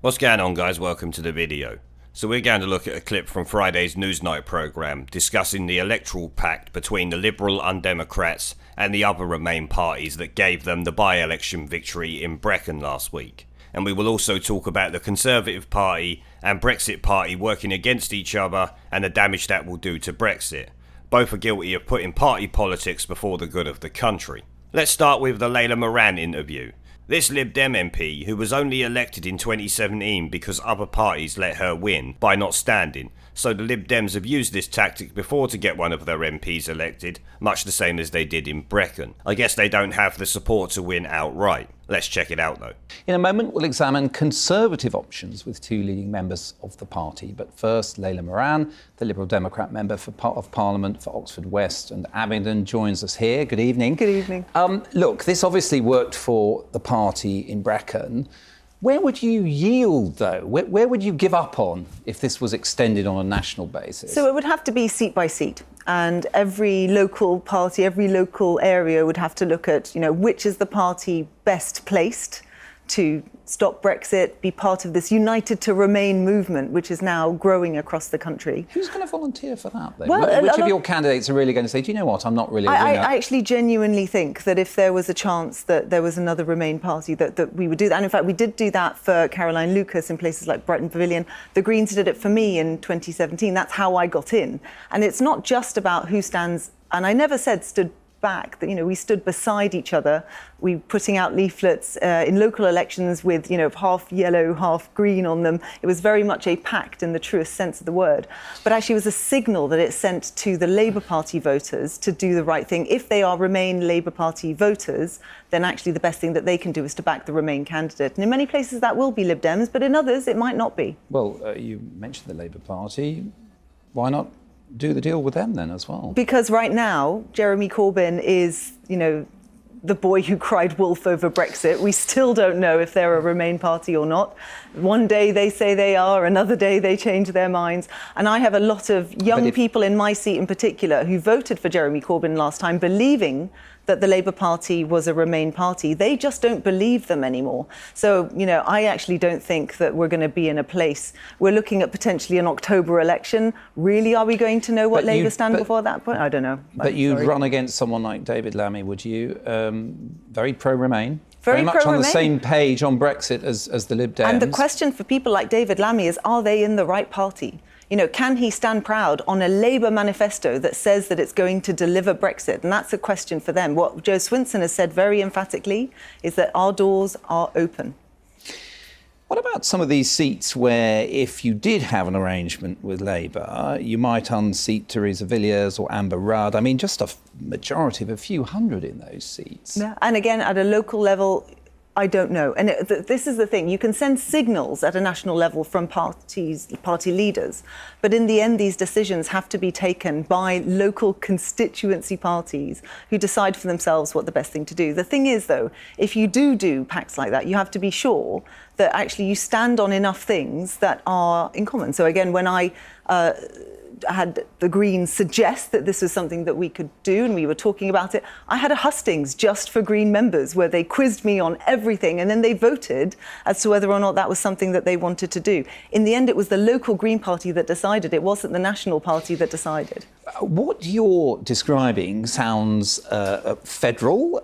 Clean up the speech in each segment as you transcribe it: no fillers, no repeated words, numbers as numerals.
What's going on, guys? Welcome to the video. So we're going to look at a clip from Fridays Newsnight programme discussing the electoral pact between the Liberal Undemocrats and the other Remain parties that gave them the by-election victory in Brecon last week. And we will also talk about the Conservative Party and Brexit Party working against each other and the damage that will do to Brexit. Both are guilty of putting party politics before the good of the country. Let's start with the Layla Moran interview. This Lib Dem MP, who was only elected in 2017 because other parties let her win by not standing, so the Lib Dems have used this tactic before to get one of their MPs elected, much the same as they did in Brecon. I guess they don't have the support to win outright. Let's check it out though. In a moment we'll examine Conservative options with two leading members of the party. But first, Layla Moran, the Liberal Democrat member of Parliament for Oxford West and Abingdon, joins us here. Good evening. Good evening. Look, this obviously worked for the party in Brecon. Where would you yield, though? Where would you give up on if this was extended on a national basis? So it would have to be seat by seat. And every local party, every local area would have to look at, which is the party best placed to stop Brexit, be part of this United to Remain movement, which is now growing across the country. Who's going to volunteer for that, then? Well, which of your candidates are really going to say, do you know what, I'm not really a winner? I actually genuinely think that if there was a chance that there was another Remain party, that we would do that. And in fact, we did do that for Caroline Lucas in places like Brighton Pavilion. The Greens did it for me in 2017. That's how I got in. And it's not just about who stands, and I never said stood back, that we stood beside each other. We putting out leaflets in local elections with half yellow, half green on them. It was very much a pact in the truest sense of the word. But actually it was a signal that it sent to the Labour Party voters to do the right thing. If they are Remain Labour Party voters, then actually the best thing that they can do is to back the Remain candidate. And in many places that will be Lib Dems, but in others it might not be. Well, you mentioned the Labour Party. Why not do the deal with them then as well? Because right now, Jeremy Corbyn is, the boy who cried wolf over Brexit. We still don't know if they're a Remain party or not. One day they say they are, another day they change their minds. And I have a lot of young people in my seat in particular who voted for Jeremy Corbyn last time, believing that the Labour Party was a Remain party. They just don't believe them anymore. So, I actually don't think that we're going to be in a place. We're looking at potentially an October election. Really, are we going to know what Labour stand before that point? I don't know. But you'd run against someone like David Lammy, would you? Very pro-Remain. Very much on the same page on Brexit as the Lib Dems. And the question for people like David Lammy is, are they in the right party? Can he stand proud on a Labour manifesto that says that it's going to deliver Brexit? And that's a question for them. What Jo Swinson has said very emphatically is that our doors are open. What about some of these seats where, if you did have an arrangement with Labour, you might unseat Theresa Villiers or Amber Rudd? I mean, just a majority of a few hundred in those seats. Yeah. And again, at a local level, I don't know. And this is the thing. You can send signals at a national level from party leaders. But in the end, these decisions have to be taken by local constituency parties who decide for themselves what the best thing to do. The thing is, though, if you do pacts like that, you have to be sure that actually you stand on enough things that are in common. So again, when I had the Greens suggest that this was something that we could do, and we were talking about it, I had a hustings just for Green members where they quizzed me on everything and then they voted as to whether or not that was something that they wanted to do. In the end, it was the local Green Party that decided. It wasn't the National Party that decided. What you're describing sounds federal,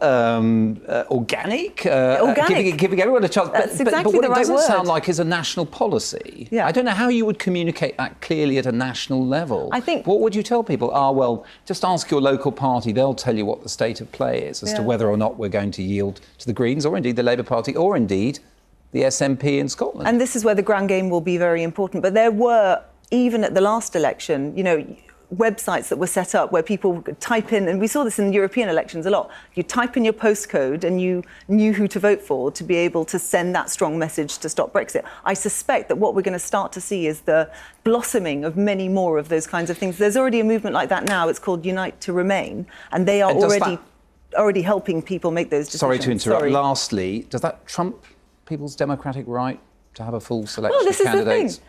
organic, giving everyone a chance. But what it doesn't sound like is a national policy. Yeah. I don't know how you would communicate that clearly at a national level. I think. What would you tell people? Well, just ask your local party. They'll tell you what the state of play is as to whether or not we're going to yield to the Greens or indeed the Labour Party or indeed the SNP in Scotland. And this is where the ground game will be very important. But there were, even at the last election, websites that were set up where people could type in, and we saw this in the European elections a lot, you type in your postcode and you knew who to vote for to be able to send that strong message to stop Brexit. I suspect that what we're going to start to see is the blossoming of many more of those kinds of things. There's already a movement like that now. It's called Unite to Remain, and they are already helping people make those decisions. Sorry to interrupt. Lastly, does that trump people's democratic right to have a full selection of candidates? Well, this is the thing.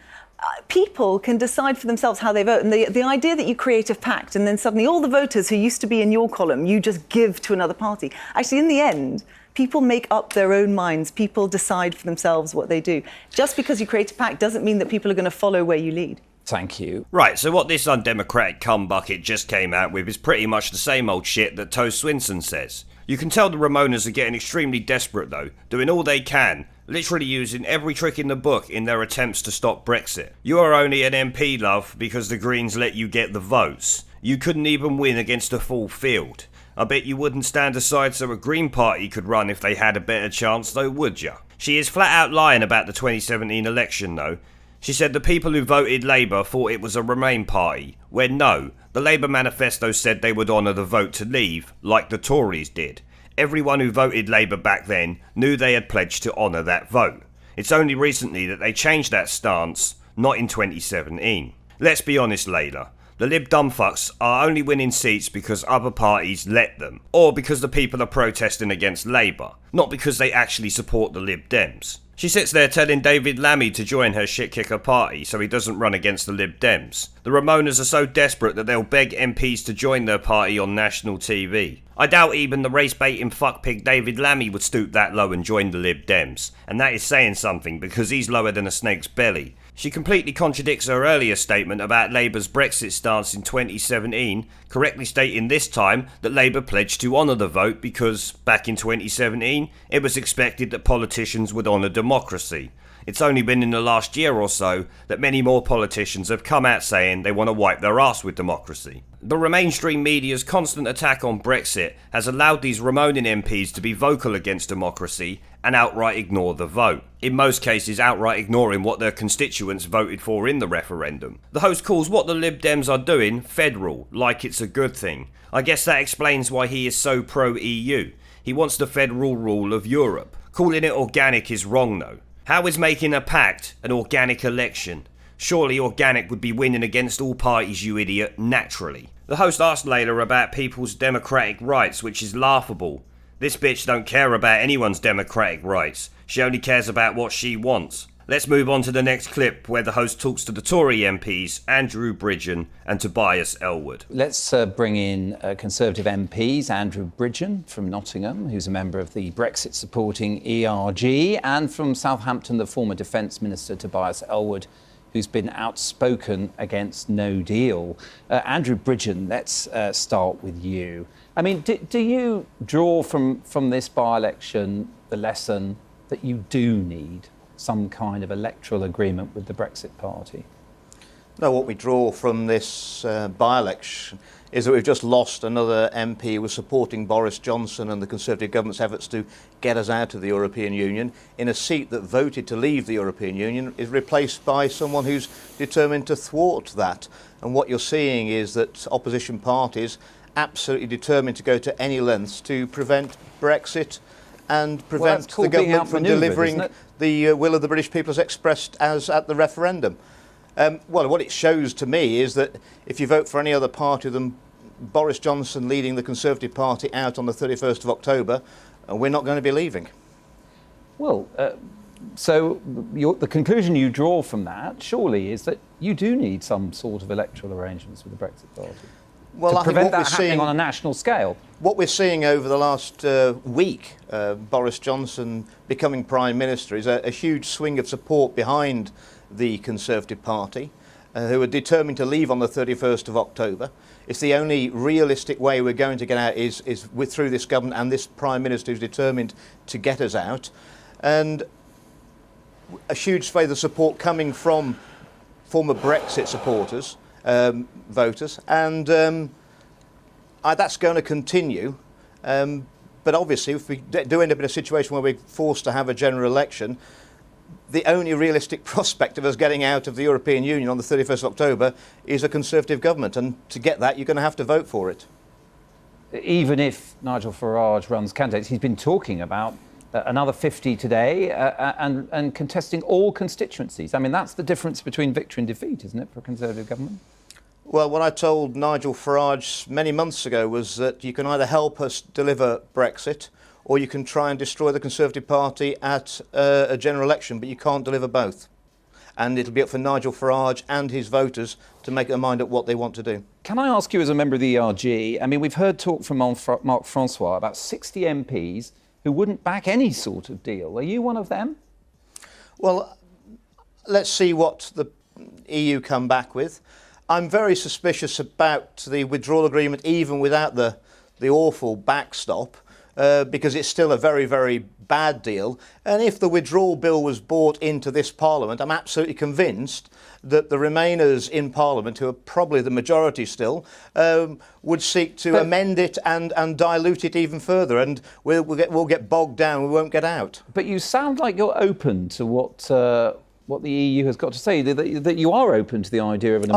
People can decide for themselves how they vote. And the idea that you create a pact and then suddenly all the voters who used to be in your column, you just give to another party. Actually, in the end, People make up their own minds. People decide for themselves what they do. Just because you create a pact doesn't mean that people are going to follow where you lead. Thank you. Right, so what this undemocratic cumbucket just came out with is pretty much the same old shit that Toe Swinson says. You can tell the Remoaners are getting extremely desperate though, doing all they can, literally using every trick in the book in their attempts to stop Brexit. You are only an MP, love, because the Greens let you get the votes. You couldn't even win against a full field. I bet you wouldn't stand aside so a Green Party could run if they had a better chance though, would ya? She is flat out lying about the 2017 election though. She said the people who voted Labour thought it was a Remain party, when no, the Labour manifesto said they would honour the vote to leave, like the Tories did. Everyone who voted Labour back then knew they had pledged to honour that vote. It's only recently that they changed that stance, not in 2017. Let's be honest, Layla. The Lib Dumfucks are only winning seats because other parties let them, or because the people are protesting against Labour, not because they actually support the Lib Dems. She sits there telling David Lammy to join her shit-kicker party so he doesn't run against the Lib Dems. The Remoaners are so desperate that they'll beg MPs to join their party on national TV. I doubt even the race-baiting fuckpig David Lammy would stoop that low and join the Lib Dems, and that is saying something because he's lower than a snake's belly. She completely contradicts her earlier statement about Labour's Brexit stance in 2017, correctly stating this time that Labour pledged to honour the vote because, back in 2017, it was expected that politicians would honour democracy. It's only been in the last year or so that many more politicians have come out saying they want to wipe their arse with democracy. The mainstream media's constant attack on Brexit has allowed these Remoaning MPs to be vocal against democracy and outright ignore the vote. In most cases, outright ignoring what their constituents voted for in the referendum. The host calls what the Lib Dems are doing federal, like it's a good thing. I guess that explains why he is so pro-EU. He wants the federal rule of Europe. Calling it organic is wrong though. How is making a pact an organic election? Surely organic would be winning against all parties, you idiot, naturally. The host asked Layla about people's democratic rights, which is laughable. This bitch don't care about anyone's democratic rights. She only cares about what she wants. Let's move on to the next clip where the host talks to the Tory MPs, Andrew Bridgen and Tobias Elwood. Let's bring in Conservative MPs, Andrew Bridgen from Nottingham, who's a member of the Brexit supporting ERG, and from Southampton, the former Defence Minister Tobias Elwood, who's been outspoken against no deal. Andrew Bridgen, let's start with you. I mean, do you draw from this by-election the lesson that you do need some kind of electoral agreement with the Brexit Party? No, what we draw from this by-election is that we've just lost another MP who was supporting Boris Johnson and the Conservative government's efforts to get us out of the European Union in a seat that voted to leave the European Union is replaced by someone who's determined to thwart that. And what you're seeing is that opposition parties absolutely determined to go to any lengths to prevent Brexit and prevent the government from delivering the will of the British people as expressed as at the referendum. Well, what it shows to me is that if you vote for any other party than Boris Johnson leading the Conservative Party out on the 31st of October, we're not going to be leaving. Well, so the conclusion you draw from that, surely, is that you do need some sort of electoral arrangements with the Brexit Party. Well, to prevent that happening on a national scale. What we're seeing over the last week, Boris Johnson becoming Prime Minister, is a huge swing of support behind the Conservative Party, who are determined to leave on the 31st of October. It's the only realistic way we're going to get out is through this government and this Prime Minister who's determined to get us out. And a huge swathe of support coming from former Brexit supporters, voters, and that's going to continue. But obviously, if we do end up in a situation where we're forced to have a general election, the only realistic prospect of us getting out of the European Union on the 31st of October is a Conservative government. And to get that, you're going to have to vote for it. Even if Nigel Farage runs candidates, he's been talking about another 50 today and contesting all constituencies. I mean, that's the difference between victory and defeat, isn't it, for a Conservative government? Well, what I told Nigel Farage many months ago was that you can either help us deliver Brexit or you can try and destroy the Conservative Party at a general election, but you can't deliver both. And it'll be up for Nigel Farage and his voters to make their mind up what they want to do. Can I ask you, as a member of the ERG, I mean, we've heard talk from Mark Francois about 60 MPs who wouldn't back any sort of deal. Are you one of them? Well, let's see what the EU come back with. I'm very suspicious about the withdrawal agreement, even without the awful backstop, because it's still a very, very bad deal. And if the withdrawal bill was brought into this Parliament, I'm absolutely convinced that the Remainers in Parliament, who are probably the majority still, would seek to amend it and dilute it even further, and we'll get bogged down, we won't get out. But you sound like you're open to what the EU has got to say, that you are open to the idea of an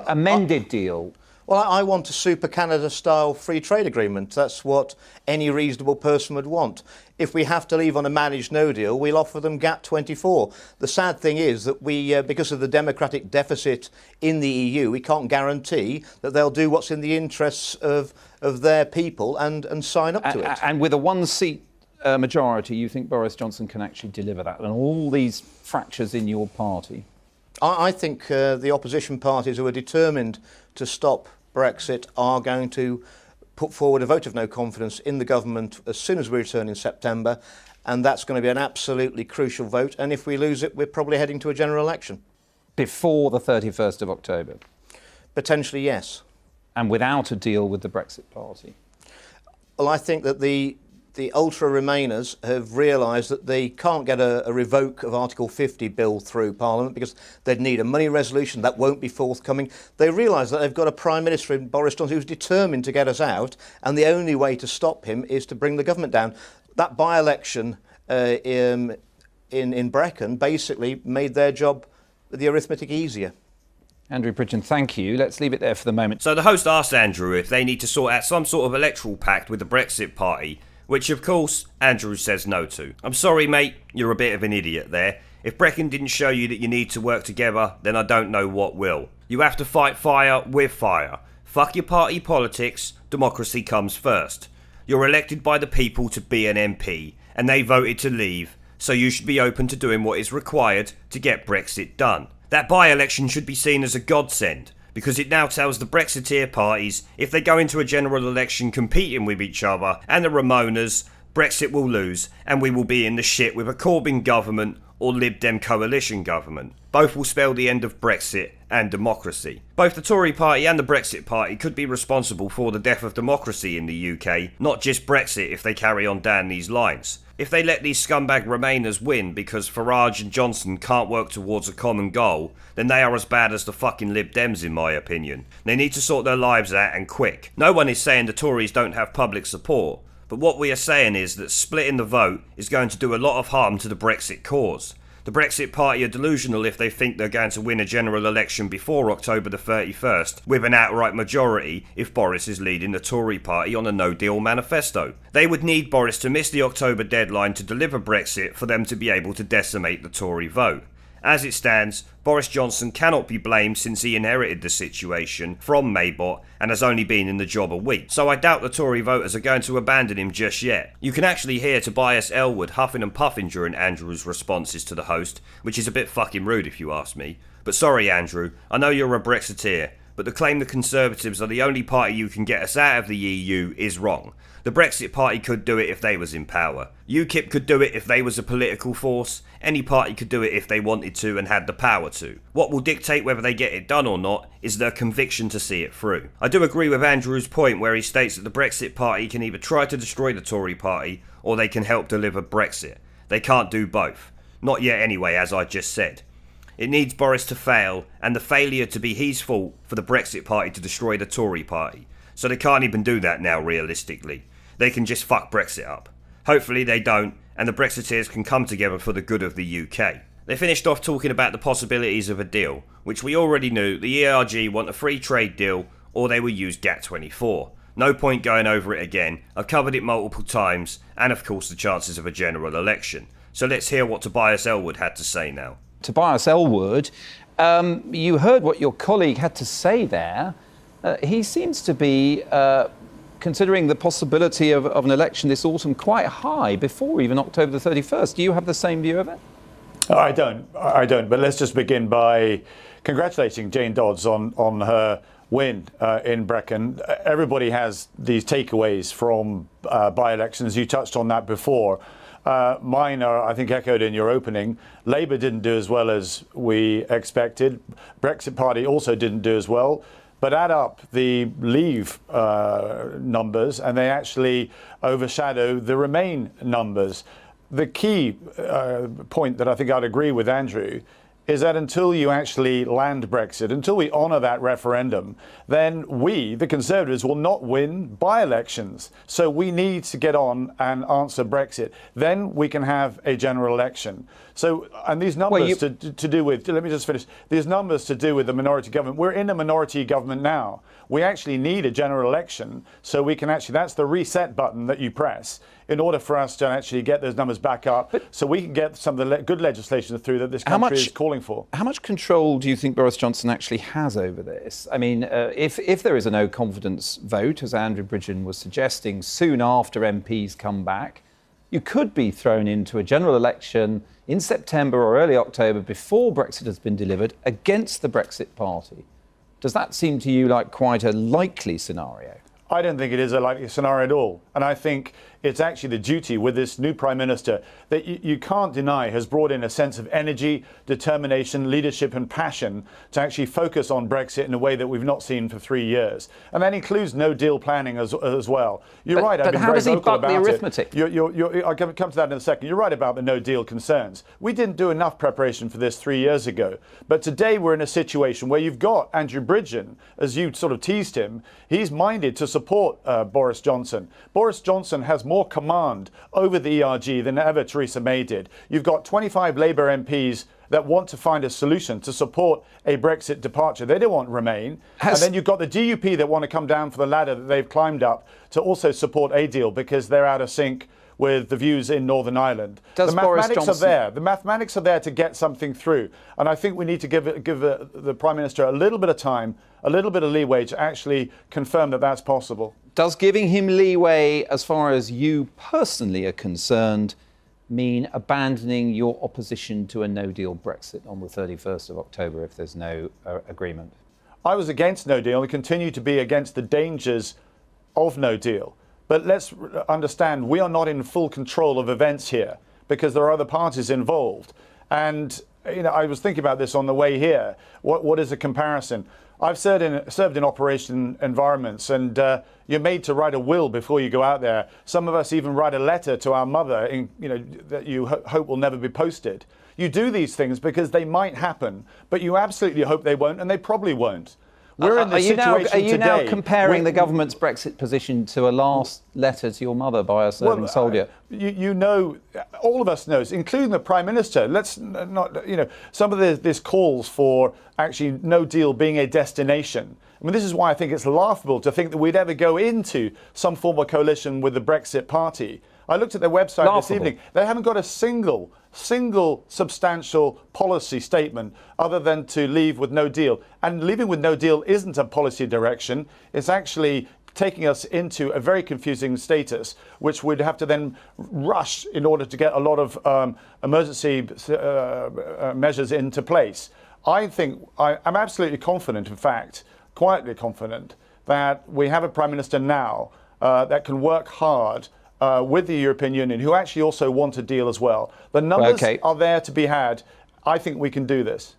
amended deal. Well, I want a super Canada-style free trade agreement. That's what any reasonable person would want. If we have to leave on a managed no deal, we'll offer them GATT 24. The sad thing is that we, because of the democratic deficit in the EU, we can't guarantee that they'll do what's in the interests of their people and sign up to it. And with a one-seat majority, you think Boris Johnson can actually deliver that, and all these fractures in your party? I think the opposition parties who are determined to stop Brexit are going to put forward a vote of no confidence in the government as soon as we return in September, and that's going to be an absolutely crucial vote, and if we lose it, we're probably heading to a general election. Before the 31st of October? Potentially, yes. And without a deal with the Brexit Party? Well, I think that the ultra-Remainers have realised that they can't get a revoke of Article 50 bill through Parliament because they'd need a money resolution. That won't be forthcoming. They realise that they've got a Prime Minister in Boris Johnson who's determined to get us out, and the only way to stop him is to bring the government down. That by-election in Brecon basically made their job, the arithmetic, easier. Andrew Bridgen, thank you. Let's leave it there for the moment. So the host asked Andrew if they need to sort out some sort of electoral pact with the Brexit Party, which of course Andrew says no to. I'm sorry mate, you're a bit of an idiot there. If Brecon didn't show you that you need to work together, then I don't know what will. You have to fight fire with fire. Fuck your party politics, democracy comes first. You're elected by the people to be an MP, and they voted to leave, so you should be open to doing what is required to get Brexit done. That by-election should be seen as a godsend, because it now tells the Brexiteer parties if they go into a general election competing with each other and the Remoaners, Brexit will lose and we will be in the shit with a Corbyn government or Lib Dem coalition government. Both will spell the end of Brexit and democracy. Both the Tory party and the Brexit party could be responsible for the death of democracy in the UK, not just Brexit if they carry on down these lines. If they let these scumbag Remainers win because Farage and Johnson can't work towards a common goal, then they are as bad as the fucking Lib Dems in my opinion. They need to sort their lives out and quick. No one is saying the Tories don't have public support, but what we are saying is that splitting the vote is going to do a lot of harm to the Brexit cause. The Brexit party are delusional if they think they're going to win a general election before October the 31st with an outright majority if Boris is leading the Tory party on a no-deal manifesto. They would need Boris to miss the October deadline to deliver Brexit for them to be able to decimate the Tory vote. As it stands, Boris Johnson cannot be blamed since he inherited the situation from Maybot and has only been in the job a week, so I doubt the Tory voters are going to abandon him just yet. You can actually hear Tobias Elwood huffing and puffing during Andrew's responses to the host, which is a bit fucking rude if you ask me. But sorry Andrew, I know you're a Brexiteer, but the claim the Conservatives are the only party you can get us out of the EU is wrong. The Brexit party could do it if they was in power. UKIP could do it if they was a political force. Any party could do it if they wanted to and had the power to. What will dictate whether they get it done or not is their conviction to see it through. I do agree with Andrew's point where he states that the Brexit party can either try to destroy the Tory party or they can help deliver Brexit. They can't do both. Not yet anyway, as I just said. It needs Boris to fail and the failure to be his fault for the Brexit party to destroy the Tory party. So they can't even do that now realistically. They can just fuck Brexit up. Hopefully they don't, and the Brexiteers can come together for the good of the UK. They finished off talking about the possibilities of a deal, which we already knew the ERG want a free trade deal or they will use GATT 24. No point going over it again, I've covered it multiple times, and of course the chances of a general election. So let's hear what Tobias Elwood had to say now. Tobias Elwood, you heard what your colleague had to say there. He seems to be considering the possibility of an election this autumn quite high before even October the 31st. Do you have the same view of it? I don't. But let's just begin by congratulating Jane Dodds on her win in Brecon. Everybody has these takeaways from by-elections. You touched on that before. Mine are, I think, echoed in your opening. Labour didn't do as well as we expected. Brexit Party also didn't do as well. But add up the Leave numbers and they actually overshadow the Remain numbers. The key point that I think I'd agree with Andrew is that until you actually land Brexit, until we honour that referendum, then we, the Conservatives, will not win by-elections. So we need to get on and answer Brexit. Then we can have a general election. So, and these numbers to do with, let me just finish, these numbers to do with the minority government, we're in a minority government now. We actually need a general election so we can actually, that's the reset button that you press in order for us to actually get those numbers back up so we can get some of the good legislation through that this country is calling for. How much control do you think Boris Johnson actually has over this? I mean, if there is a no confidence vote, as Andrew Bridgen was suggesting, soon after MPs come back, you could be thrown into a general election in September or early October before Brexit has been delivered against the Brexit Party. Does that seem to you like quite a likely scenario? I don't think it is a likely scenario at all. And I think it's actually the duty with this new Prime Minister that you can't deny has brought in a sense of energy, determination, leadership and passion to actually focus on Brexit in a way that we've not seen for 3 years. And that includes no deal planning as well. You're right, I've been very vocal about it. But how does he buck the arithmetic? I'll come to that in a second. You're right about the no deal concerns. We didn't do enough preparation for this 3 years ago. But today we're in a situation where you've got Andrew Bridgen, as you sort of teased him, he's minded to support Boris Johnson. Boris Johnson has more command over the ERG than ever Theresa May did. You've got 25 Labour MPs that want to find a solution to support a Brexit departure. They don't want Remain. And then you've got the DUP that want to come down for the ladder that they've climbed up to also support a deal because they're out of sync with the views in Northern Ireland. The mathematics are there. The mathematics are there to get something through. And I think we need to give the Prime Minister a little bit of time, a little bit of leeway to actually confirm that that's possible. Does giving him leeway, as far as you personally are concerned, mean abandoning your opposition to a no-deal Brexit on the 31st of October if there's no agreement? I was against no deal and continue to be against the dangers of no deal. But let's understand, we are not in full control of events here because there are other parties involved. And I was thinking about this on the way here. What is a comparison? I've served in operation environments, and you're made to write a will before you go out there. Some of us even write a letter to our mother, that you hope will never be posted. You do these things because they might happen, but you absolutely hope they won't, and they probably won't. We're in this situation today. Are you now comparing the government's Brexit position to a last letter to your mother by a serving soldier? You know, all of us knows, including the Prime Minister. Let's not, some of this calls for actually no deal being a destination. I mean, this is why I think it's laughable to think that we'd ever go into some form of coalition with the Brexit Party. I looked at their website this evening. They haven't got a single substantial policy statement other than to leave with no deal. And leaving with no deal isn't a policy direction. It's actually taking us into a very confusing status, which we'd have to then rush in order to get a lot of emergency measures into place. I think I'm absolutely confident, in fact, quietly confident, that we have a Prime Minister now that can work hard with the European Union, who actually also want a deal as well. The numbers are there to be had. I think we can do this.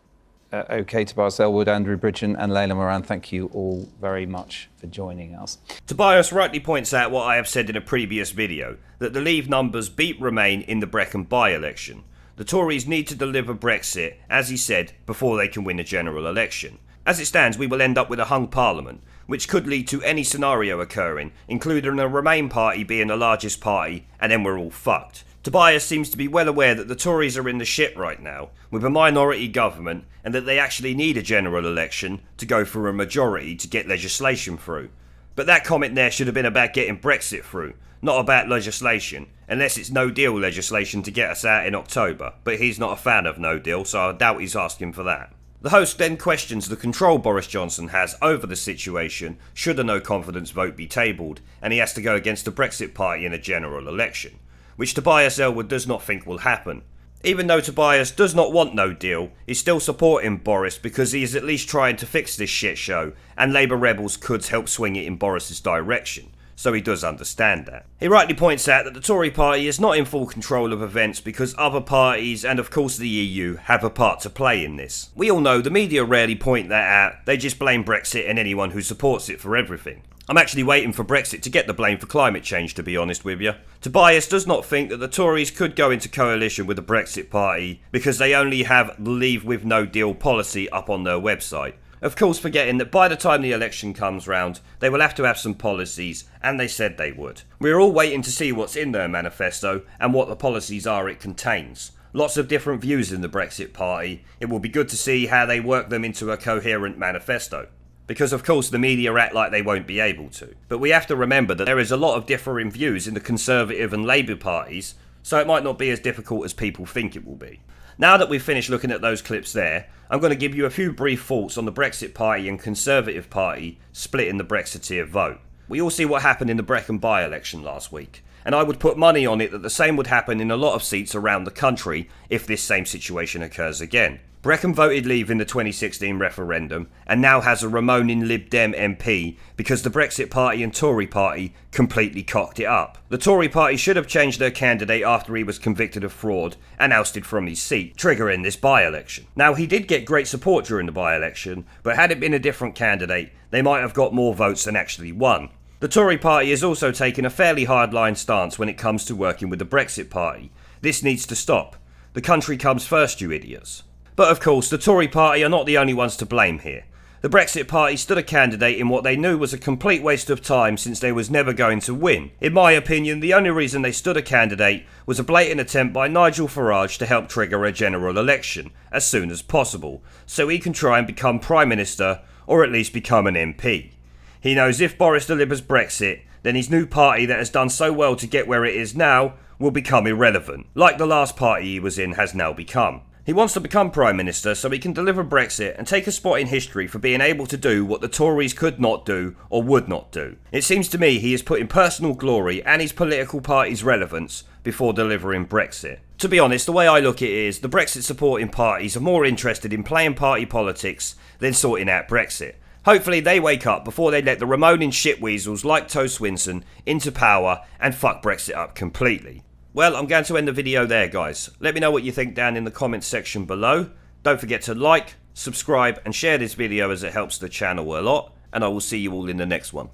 OK, Tobias Elwood, Andrew Bridgen and Layla Moran, thank you all very much for joining us. Tobias rightly points out what I have said in a previous video, that the Leave numbers beat Remain in the Brecon by-election. The Tories need to deliver Brexit, as he said, before they can win a general election. As it stands, we will end up with a hung parliament, which could lead to any scenario occurring, including the Remain party being the largest party, and then we're all fucked. Tobias seems to be well aware that the Tories are in the shit right now, with a minority government, and that they actually need a general election to go for a majority to get legislation through. But that comment there should have been about getting Brexit through, not about legislation, unless it's no deal legislation to get us out in October, but he's not a fan of no deal, so I doubt he's asking for that. The host then questions the control Boris Johnson has over the situation should a no confidence vote be tabled and he has to go against the Brexit Party in a general election, which Tobias Elwood does not think will happen. Even though Tobias does not want no deal, he's still supporting Boris because he is at least trying to fix this shit show, and Labour rebels could help swing it in Boris's direction. so he does understand that. He rightly points out that the Tory party is not in full control of events because other parties and of course the EU have a part to play in this. We all know the media rarely point that out, they just blame Brexit and anyone who supports it for everything. I'm actually waiting for Brexit to get the blame for climate change, to be honest with you. Tobias does not think that the Tories could go into coalition with the Brexit Party because they only have the Leave with No Deal policy up on their website. Of course, forgetting that by the time the election comes round, they will have to have some policies, and they said they would. We're all waiting to see what's in their manifesto and what the policies are it contains. Lots of different views in the Brexit Party. It will be good to see how they work them into a coherent manifesto. Because of course the media act like they won't be able to. But we have to remember that there is a lot of differing views in the Conservative and Labour parties, so it might not be as difficult as people think it will be. Now that we've finished looking at those clips there, I'm going to give you a few brief thoughts on the Brexit Party and Conservative Party splitting the Brexiteer vote. We all see what happened in the Brecon by-election last week, and I would put money on it that the same would happen in a lot of seats around the country if this same situation occurs again. Brecon voted leave in the 2016 referendum and now has a Ramoning Lib Dem MP because the Brexit Party and Tory Party completely cocked it up. The Tory Party should have changed their candidate after he was convicted of fraud and ousted from his seat, triggering this by-election. Now, he did get great support during the by-election, but had it been a different candidate, they might have got more votes and actually won. The Tory Party has also taken a fairly hardline stance when it comes to working with the Brexit Party. This needs to stop. The country comes first, you idiots. But of course, the Tory party are not the only ones to blame here. The Brexit Party stood a candidate in what they knew was a complete waste of time since they was never going to win. In my opinion, the only reason they stood a candidate was a blatant attempt by Nigel Farage to help trigger a general election as soon as possible, so he can try and become Prime Minister or at least become an MP. He knows if Boris delivers Brexit, then his new party that has done so well to get where it is now will become irrelevant, like the last party he was in has now become. He wants to become Prime Minister so he can deliver Brexit and take a spot in history for being able to do what the Tories could not do or would not do. It seems to me he is putting personal glory and his political party's relevance before delivering Brexit. To be honest, the way I look at it is the Brexit supporting parties are more interested in playing party politics than sorting out Brexit. Hopefully they wake up before they let the Ramoning shitweasels like Toe Swinson into power and fuck Brexit up completely. Well, I'm going to end the video there, guys. Let me know what you think down in the comments section below. Don't forget to like, subscribe and share this video as it helps the channel a lot. And I will see you all in the next one.